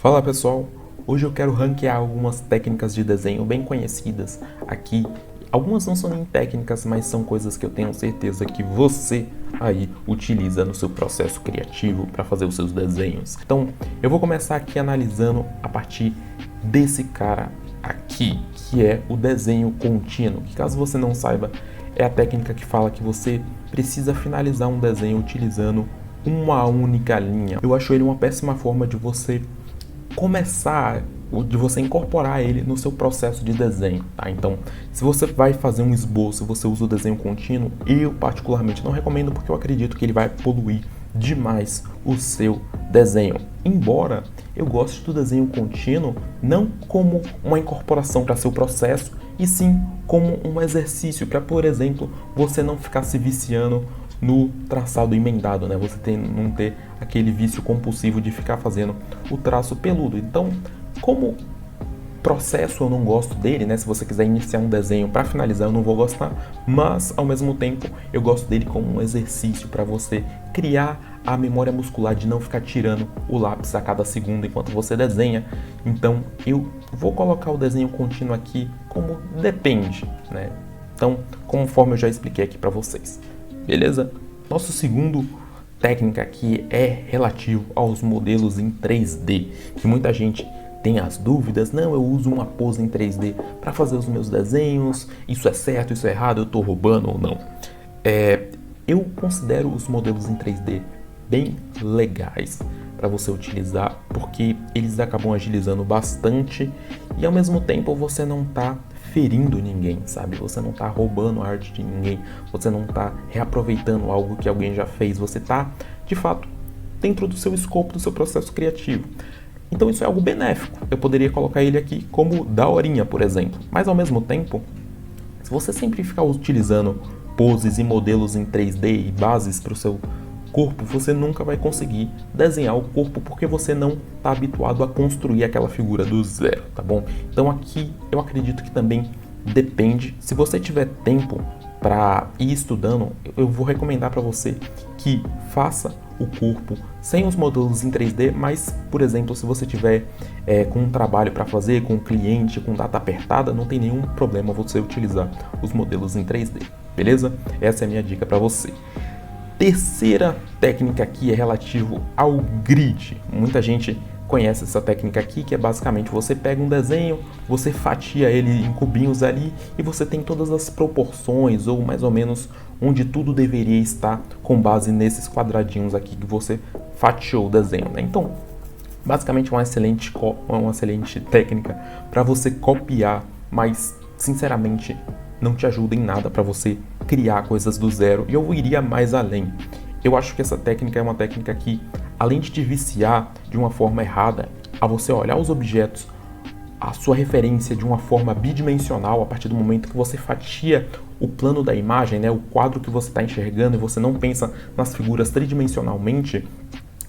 Fala pessoal, hoje eu quero ranquear algumas técnicas de desenho bem conhecidas aqui. Algumas não são nem técnicas, mas são coisas que eu tenho certeza que você aí utiliza no seu processo criativo para fazer os seus desenhos. Então, eu vou começar aqui analisando a partir desse cara aqui, que é o desenho contínuo, que caso você não saiba, é a técnica que fala que você precisa finalizar um desenho utilizando uma única linha. Eu acho ele uma péssima forma de você começar, de você incorporar ele no seu processo de desenho, tá? Então, se você vai fazer um esboço, você usa o desenho contínuo, eu particularmente não recomendo porque eu acredito que ele vai poluir demais o seu desenho. Embora eu goste do desenho contínuo não como uma incorporação para seu processo, e sim como um exercício para, por exemplo, você não ficar se viciando no traçado emendado, né? Você não ter aquele vício compulsivo de ficar fazendo o traço peludo. Então, como processo eu não gosto dele, né? Se você quiser iniciar um desenho para finalizar, eu não vou gostar, mas ao mesmo tempo eu gosto dele como um exercício para você criar a memória muscular de não ficar tirando o lápis a cada segundo enquanto você desenha. Então, eu vou colocar o desenho contínuo aqui como depende, né? Então, conforme eu já expliquei aqui para vocês. Beleza? Nosso segundo técnica aqui é relativo aos modelos em 3D, que muita gente tem as dúvidas, não, eu uso uma pose em 3D para fazer os meus desenhos, isso é certo, isso é errado, eu estou roubando ou não. Eu considero os modelos em 3D bem legais para você utilizar, porque eles acabam agilizando bastante e ao mesmo tempo você não está ferindo ninguém, sabe? Você não está roubando a arte de ninguém, você não está reaproveitando algo que alguém já fez, você está, de fato, dentro do seu escopo, do seu processo criativo. Então isso é algo benéfico. Eu poderia colocar ele aqui como daorinha, por exemplo. Mas ao mesmo tempo, se você sempre ficar utilizando poses e modelos em 3D e bases para o seu corpo, você nunca vai conseguir desenhar o corpo porque você não está habituado a construir aquela figura do zero, tá bom? Então aqui eu acredito que também depende. Se você tiver tempo para ir estudando, eu vou recomendar para você que faça o corpo sem os modelos em 3D, mas, por exemplo, se você tiver com um trabalho para fazer, com um cliente, com data apertada, não tem nenhum problema você utilizar os modelos em 3D, beleza? Essa é a minha dica para você. Terceira técnica aqui é relativo ao grid. Muita gente conhece essa técnica aqui, que é basicamente você pega um desenho, você fatia ele em cubinhos ali e você tem todas as proporções ou mais ou menos onde tudo deveria estar com base nesses quadradinhos aqui que você fatiou o desenho, né? Então, basicamente uma excelente técnica para você copiar, mas sinceramente não te ajuda em nada para você criar coisas do zero, e eu iria mais além. Eu acho que essa técnica é uma técnica que, além de te viciar de uma forma errada, a você olhar os objetos, a sua referência de uma forma bidimensional, a partir do momento que você fatia o plano da imagem, né, o quadro que você está enxergando, e você não pensa nas figuras tridimensionalmente,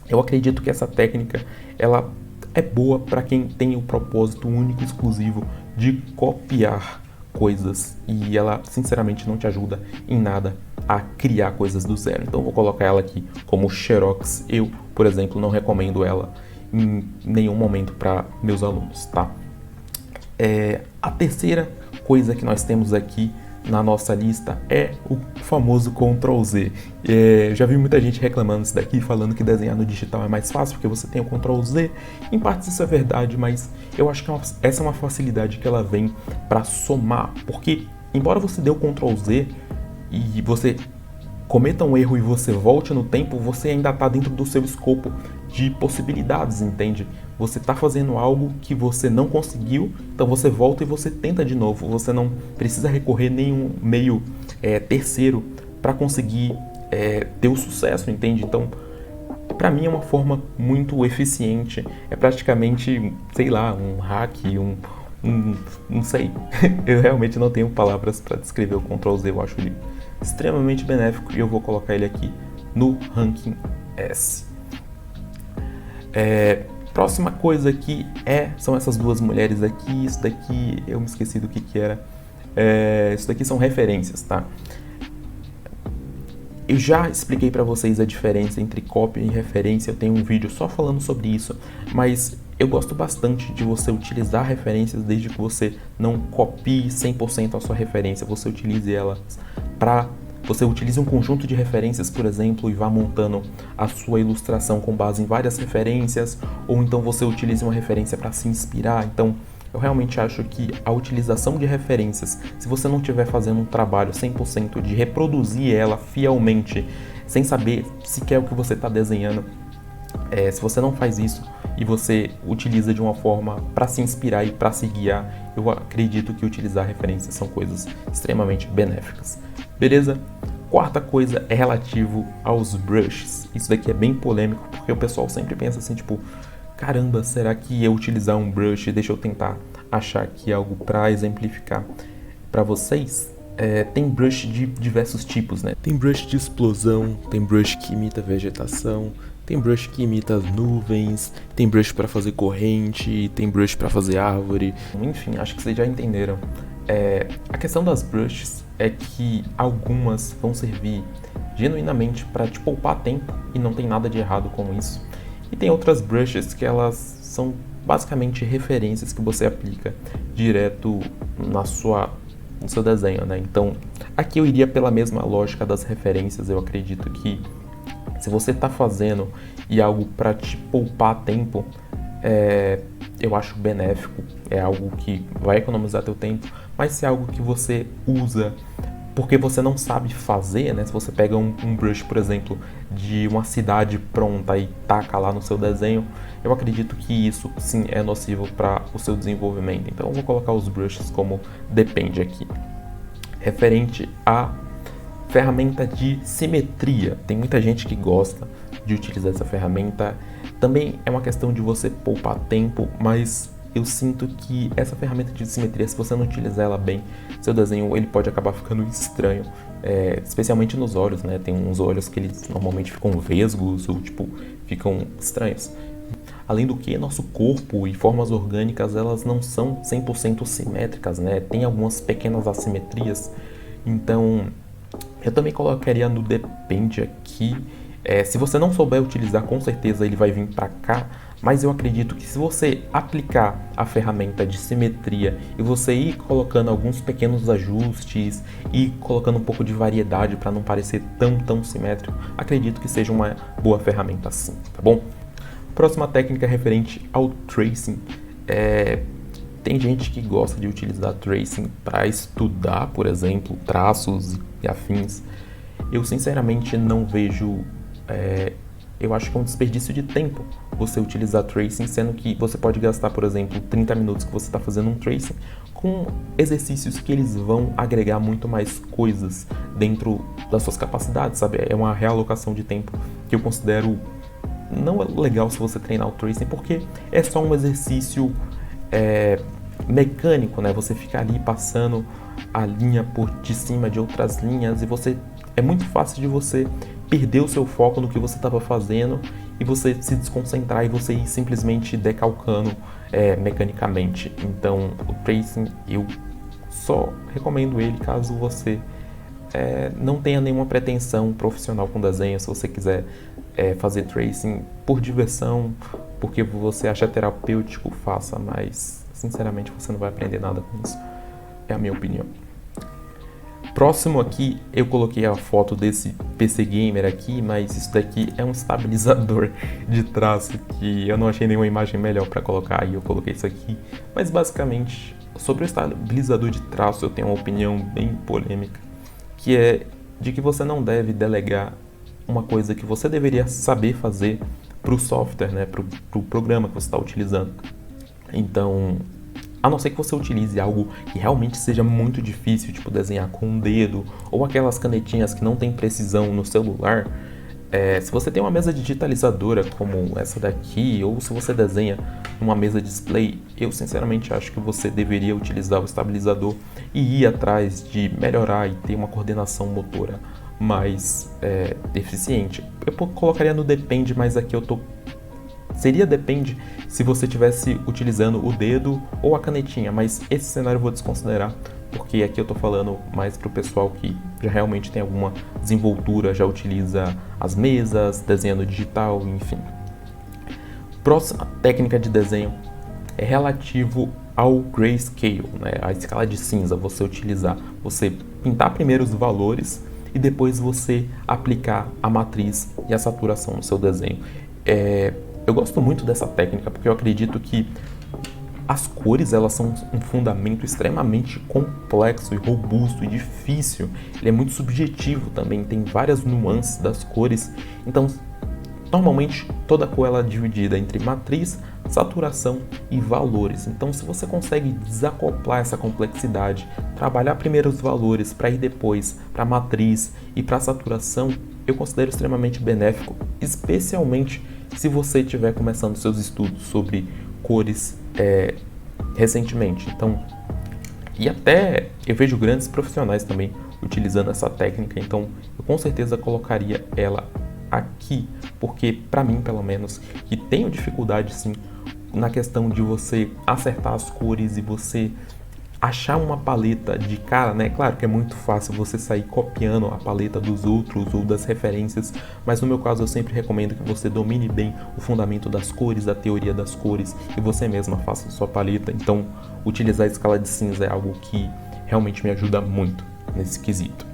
eu acredito que essa técnica ela é boa para quem tem o propósito único e exclusivo de copiar coisas, e ela sinceramente não te ajuda em nada a criar coisas do zero. Então eu vou colocar ela aqui como Xerox. Eu, por exemplo, não recomendo ela em nenhum momento para meus alunos, tá? A terceira coisa que nós temos aqui na nossa lista é o famoso Ctrl Z. Já vi muita gente reclamando disso daqui, falando que desenhar no digital é mais fácil porque você tem o Ctrl Z. Em partes isso é verdade, mas eu acho que essa é uma facilidade que ela vem para somar, porque embora você dê o Ctrl Z e você cometa um erro e você volte no tempo, você ainda está dentro do seu escopo de possibilidades, entende? Você está fazendo algo que você não conseguiu, então você volta e você tenta de novo. Você não precisa recorrer nenhum meio terceiro para conseguir ter o sucesso, entende? Então, para mim é uma forma muito eficiente. É praticamente, sei lá, um hack, não sei. Eu realmente não tenho palavras para descrever o Ctrl Z. Eu acho ele extremamente benéfico e eu vou colocar ele aqui no ranking S. Próxima coisa aqui são essas duas mulheres aqui. Isso daqui eu me esqueci do que era. Isso daqui são referências, tá? Eu já expliquei para vocês a diferença entre cópia e referência, eu tenho um vídeo só falando sobre isso, mas eu gosto bastante de você utilizar referências desde que você não copie 100% a sua referência, você utilize elas você utilize um conjunto de referências, por exemplo, e vá montando a sua ilustração com base em várias referências, ou então você utilize uma referência para se inspirar. Então, eu realmente acho que a utilização de referências, se você não estiver fazendo um trabalho 100% de reproduzir ela fielmente, sem saber sequer o que você está desenhando, se você não faz isso e você utiliza de uma forma para se inspirar e para se guiar, eu acredito que utilizar referências são coisas extremamente benéficas. Beleza? Quarta coisa é relativo aos brushes. Isso daqui é bem polêmico porque o pessoal sempre pensa assim, tipo, caramba, será que eu utilizar um brush? Deixa eu tentar achar aqui algo para exemplificar para vocês. Tem brush de diversos tipos, né? Tem brush de explosão, tem brush que imita vegetação, tem brush que imita as nuvens, tem brush para fazer corrente, tem brush para fazer árvore. Enfim, acho que vocês já entenderam. A questão das brushes é que algumas vão servir genuinamente para te poupar tempo e não tem nada de errado com isso. E tem outras brushes que elas são basicamente referências que você aplica direto no seu desenho, né? Então, aqui eu iria pela mesma lógica das referências. Eu acredito que se você está fazendo e algo para te poupar tempo, eu acho benéfico, é algo que vai economizar teu tempo, mas se é algo que você usa porque você não sabe fazer, né? Se você pega um brush, por exemplo, de uma cidade pronta e taca lá no seu desenho, eu acredito que isso sim é nocivo para o seu desenvolvimento. Então eu vou colocar os brushes como depende aqui. Referente à ferramenta de simetria, tem muita gente que gosta de utilizar essa ferramenta. Também é uma questão de você poupar tempo, mas eu sinto que essa ferramenta de simetria, se você não utilizar ela bem, seu desenho ele pode acabar ficando estranho, especialmente nos olhos, né? Tem uns olhos que eles normalmente ficam vesgos ou tipo, ficam estranhos. Além do que, nosso corpo e formas orgânicas, elas não são 100% simétricas, né? Tem algumas pequenas assimetrias, então eu também colocaria no depende aqui. Se você não souber utilizar, com certeza ele vai vir para cá, mas eu acredito que se você aplicar a ferramenta de simetria e você ir colocando alguns pequenos ajustes e colocando um pouco de variedade para não parecer tão simétrico, acredito que seja uma boa ferramenta sim, tá bom? Próxima técnica é referente ao tracing. Tem gente que gosta de utilizar tracing para estudar, por exemplo, traços e afins. Eu sinceramente não vejo... eu acho que é um desperdício de tempo você utilizar tracing, sendo que você pode gastar, por exemplo, 30 minutos que você está fazendo um tracing com exercícios que eles vão agregar muito mais coisas dentro das suas capacidades, sabe? É uma realocação de tempo que eu considero não legal se você treinar o tracing, porque é só um exercício mecânico, né? Você fica ali passando a linha por de cima de outras linhas e é muito fácil de você perder o seu foco no que você estava fazendo e você se desconcentrar e você ir simplesmente decalcando mecanicamente. Então, o tracing eu só recomendo ele caso você não tenha nenhuma pretensão profissional com desenho. Se você quiser fazer tracing por diversão, porque você acha terapêutico, faça, mas sinceramente você não vai aprender nada com isso. É a minha opinião. Próximo aqui, eu coloquei a foto desse PC Gamer aqui, mas isso daqui é um estabilizador de traço que eu não achei nenhuma imagem melhor para colocar e eu coloquei isso aqui. Mas basicamente, sobre o estabilizador de traço, eu tenho uma opinião bem polêmica, que é de que você não deve delegar uma coisa que você deveria saber fazer para o software, né, para o programa que você está utilizando. Então, a não ser que você utilize algo que realmente seja muito difícil, tipo desenhar com o dedo, ou aquelas canetinhas que não tem precisão no celular, se você tem uma mesa digitalizadora como essa daqui, ou se você desenha numa mesa display, eu sinceramente acho que você deveria utilizar o estabilizador e ir atrás de melhorar e ter uma coordenação motora mais eficiente. Eu colocaria no depende, mas aqui seria depende se você estivesse utilizando o dedo ou a canetinha, mas esse cenário eu vou desconsiderar, porque aqui eu tô falando mais pro pessoal que já realmente tem alguma desenvoltura, já utiliza as mesas, desenho digital, enfim. Próxima técnica de desenho é relativo ao grayscale, né? A escala de cinza. Você pintar primeiro os valores e depois você aplicar a matriz e a saturação no seu desenho. Eu gosto muito dessa técnica porque eu acredito que as cores, elas são um fundamento extremamente complexo e robusto e difícil. Ele é muito subjetivo também, tem várias nuances das cores. Então, normalmente, toda cor ela é dividida entre matriz, saturação e valores. Então, se você consegue desacoplar essa complexidade, trabalhar primeiro os valores para ir depois para a matriz e para a saturação, eu considero extremamente benéfico, especialmente se você estiver começando seus estudos sobre cores recentemente. Então, e até eu vejo grandes profissionais também utilizando essa técnica, então eu com certeza colocaria ela aqui, porque para mim, pelo menos, que tenho dificuldade sim na questão de você acertar as cores e você achar uma paleta de cara, né? Claro que é muito fácil você sair copiando a paleta dos outros ou das referências, mas no meu caso eu sempre recomendo que você domine bem o fundamento das cores, a teoria das cores e você mesma faça a sua paleta. Então, utilizar a escala de cinza é algo que realmente me ajuda muito nesse quesito.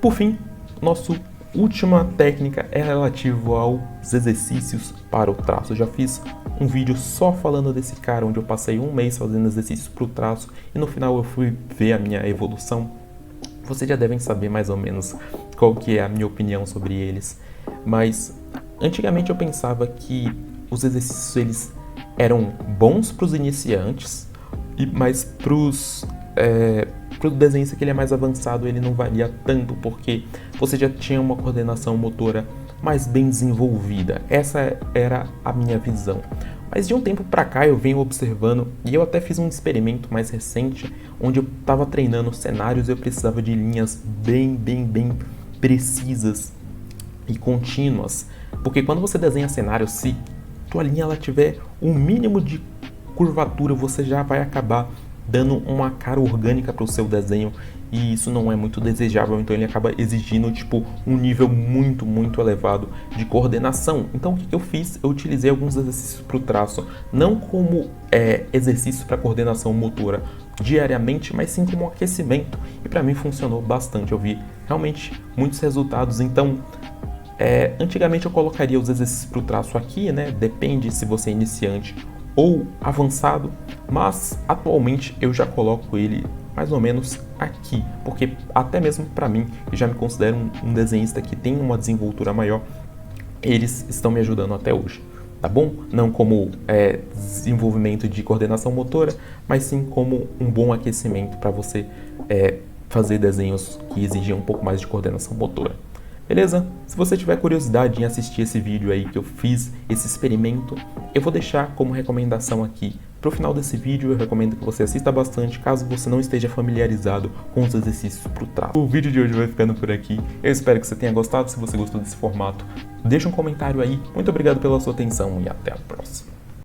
Por fim, nossa última técnica é relativo aos exercícios para o traço. Eu já fiz um vídeo só falando desse cara, onde eu passei um mês fazendo exercícios para o traço e no final eu fui ver a minha evolução. Vocês já devem saber mais ou menos qual que é a minha opinião sobre eles, mas antigamente eu pensava que os exercícios eles eram bons para os iniciantes, mas para o desenhista que ele é mais avançado ele não valia tanto, porque você já tinha uma coordenação motora mais bem desenvolvida. Essa era a minha visão. Mas de um tempo para cá eu venho observando, e eu até fiz um experimento mais recente, onde eu estava treinando cenários e eu precisava de linhas bem precisas e contínuas. Porque quando você desenha cenário, se tua linha ela tiver um mínimo de curvatura, você já vai acabar dando uma cara orgânica para o seu desenho e isso não é muito desejável, então ele acaba exigindo um nível muito elevado de coordenação. Então o que eu fiz? Eu utilizei alguns exercícios para o traço, não como exercício para coordenação motora diariamente, mas sim como um aquecimento, e para mim funcionou bastante, eu vi realmente muitos resultados. Então antigamente eu colocaria os exercícios para o traço aqui, né? Depende se você é iniciante ou avançado, mas atualmente eu já coloco ele mais ou menos aqui, porque até mesmo para mim, que já me considero um desenhista que tem uma desenvoltura maior, eles estão me ajudando até hoje, tá bom? Não como desenvolvimento de coordenação motora, mas sim como um bom aquecimento para você fazer desenhos que exigem um pouco mais de coordenação motora. Beleza? Se você tiver curiosidade em assistir esse vídeo aí que eu fiz, esse experimento, eu vou deixar como recomendação aqui. Pro final desse vídeo eu recomendo que você assista bastante, caso você não esteja familiarizado com os exercícios pro traço. O vídeo de hoje vai ficando por aqui, eu espero que você tenha gostado. Se você gostou desse formato, deixa um comentário aí. Muito obrigado pela sua atenção e até a próxima.